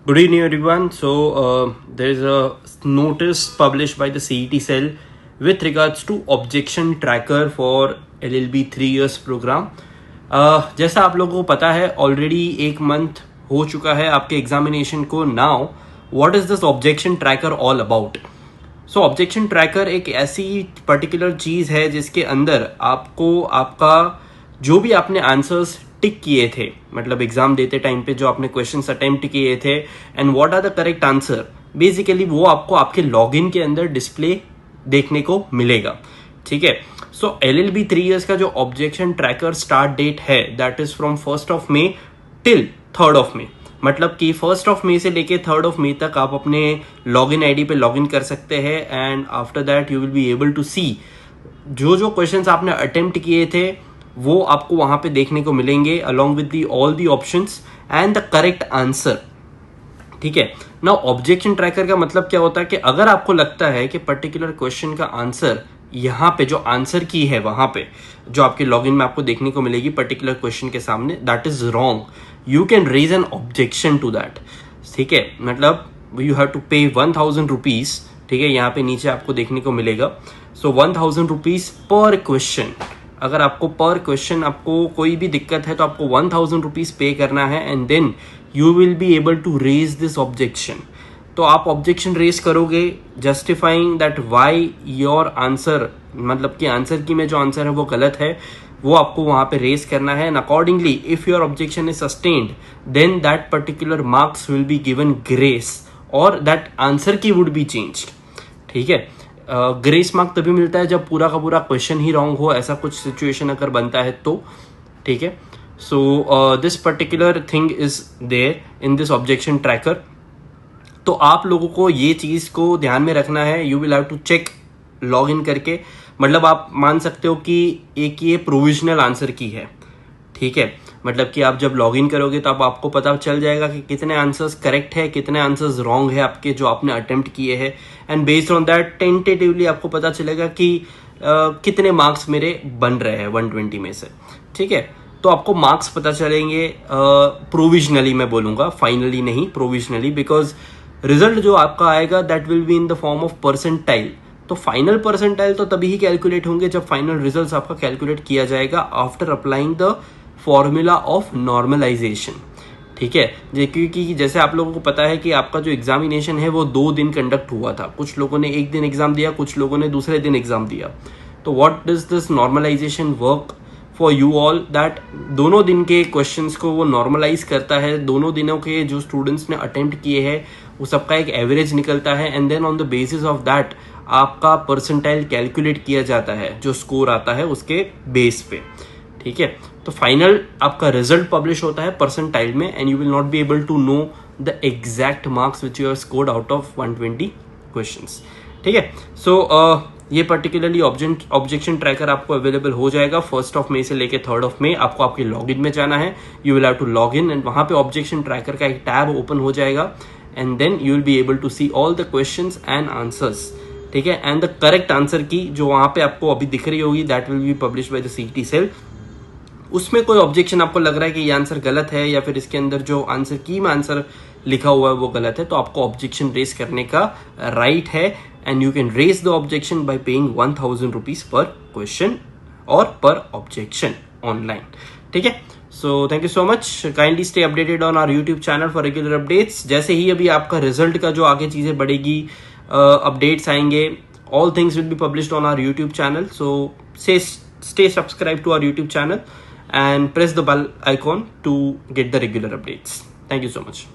Good evening, everyone. There is a notice published by the CET cell with regards to objection tracker for LLB 3 years program. जैसा आप लोगों को पता है already 1 month हो चुका है आपके एग्जामिनेशन को. Now what is this objection tracker all about? So objection tracker एक ऐसी पर्टिकुलर चीज है जिसके अंदर आपको आपका जो भी आपने आंसर्स टिक किए थे, मतलब एग्जाम देते टाइम पे जो आपने क्वेश्चंस अटेम्प्ट किए थे and what are the correct answer, basically वो आपको आपके लॉगिन के अंदर डिस्प्ले देखने को मिलेगा. ठीक है. सो LLB 3 years का जो ऑब्जेक्शन ट्रैकर स्टार्ट डेट है that is from 1st May till 3rd May. मतलब कि 1st May से लेके 3rd May तक आप अपने लॉगिन आईडी पे लॉगिन कर सकते हैं and after that you will be able to see जो क्वेश्चंस आपने अटेम्प्ट किए थे वो आपको वहां पे देखने को मिलेंगे along with all the options and the correct answer. ठीक है. नाउ ऑब्जेक्शन ट्रैकर का मतलब क्या होता है कि अगर आपको लगता है कि पर्टिकुलर क्वेश्चन का आंसर यहाँ पे जो आंसर की है वहां पे जो आपके लॉगिन में आपको देखने को मिलेगी पर्टिकुलर क्वेश्चन के सामने, that is wrong, you can raise an objection to that. ठीक है. मतलब यू हैव टू पे 1000 रुपीज. ठीक है. यहाँ पे नीचे आपको देखने को मिलेगा. सो 1000 रुपीज पर क्वेश्चन. अगर आपको पर क्वेश्चन आपको कोई भी दिक्कत है तो आपको 1000 रुपीज पे करना है and then you will be able to raise this objection. तो आप ऑब्जेक्शन रेज करोगे justifying that why your answer, मतलब कि आंसर की में जो आंसर है वो गलत है, वो आपको वहां पे रेज करना है. And accordingly if your objection is sustained then that particular marks will be given grace और that answer key would be changed. ठीक है. ग्रेस मार्क तभी मिलता है जब पूरा का पूरा क्वेश्चन ही रॉन्ग हो, ऐसा कुछ सिचुएशन अगर बनता है तो. ठीक है. So this particular thing is there in this objection tracker. तो आप लोगों को ये चीज को ध्यान में रखना है. You will have to check log in करके. मतलब आप मान सकते हो कि एक ये प्रोविजनल आंसर की है. ठीक है. मतलब कि आप जब लॉग इन करोगे तो आपको पता चल जाएगा कि कितने आंसर्स करेक्ट है, कितने आंसर्स रॉन्ग है आपके जो आपने अटेम्प्ट किए हैं. And based on that tentatively आपको पता चलेगा कि कितने मार्क्स मेरे बन रहे हैं 120 में से. ठीक है. तो आपको मार्क्स पता चलेंगे प्रोविजनली, मैं बोलूंगा फाइनली नहीं, प्रोविजनली, बिकॉज रिजल्ट जो आपका आएगा that will be in the form of percentile. तो फाइनल परसेंटाइल तो तभी ही कैलकुलेट होंगे जब फाइनल रिजल्ट आपका कैलकुलेट किया जाएगा after applying the formula of normalization. ठीक है. क्योंकि जैसे आप लोगों को पता है कि आपका जो एग्जामिनेशन है वो 2 दिन कंडक्ट हुआ था. कुछ लोगों ने 1 दिन एग्जाम दिया, कुछ लोगों ने दूसरे दिन एग्जाम दिया. तो what does this normalization work for you all, that दोनों दिन के क्वेश्चंस को वो नॉर्मलाइज करता है. दोनों दिनों के जो स्टूडेंट्स ने अटेम्प्ट किए हैं वो सबका एक एवरेज निकलता है and then on the basis of that आपका परसेंटाइल कैलकुलेट किया जाता है, जो स्कोर आता है उसके बेस पे. ठीक है. तो फाइनल आपका रिजल्ट पब्लिश होता है परसेंटाइल में and you will not be able to know the exact marks which you have scored out of 120 questions. ठीक है. सो ये पर्टिकुलरली ऑब्जेक्शन ट्रैकर आपको अवेलेबल हो जाएगा 1st May से लेके 3rd May. आपको आपके लॉगिन में जाना है. You will have to log in and वहां पे ऑब्जेक्शन ट्रैकर का एक टैब ओपन हो जाएगा and then you will be able to see all the questions and answers. ठीक है. एंड द करेक्ट आंसर की जो वहां पे आपको अभी दिख रही होगी that will be publish by the CET cell. उसमें कोई ऑब्जेक्शन आपको लग रहा है कि ये आंसर गलत है या फिर इसके अंदर जो आंसर की में आंसर लिखा हुआ है वो गलत है, तो आपको ऑब्जेक्शन रेज करने का राइट है and you can raise the objection by paying 1000 rupees per question और पर ऑब्जेक्शन ऑनलाइन. ठीक है. So thank you so much. Kindly stay updated on our YouTube channel for regular updates. जैसे ही अभी आपका रिजल्ट का जो आगे चीजें बढ़ेगी, अपडेट्स आएंगे, all things will be published on our YouTube channel. So stay subscribed to our YouTube channel and press the bell icon to get the regular updates. Thank you so much.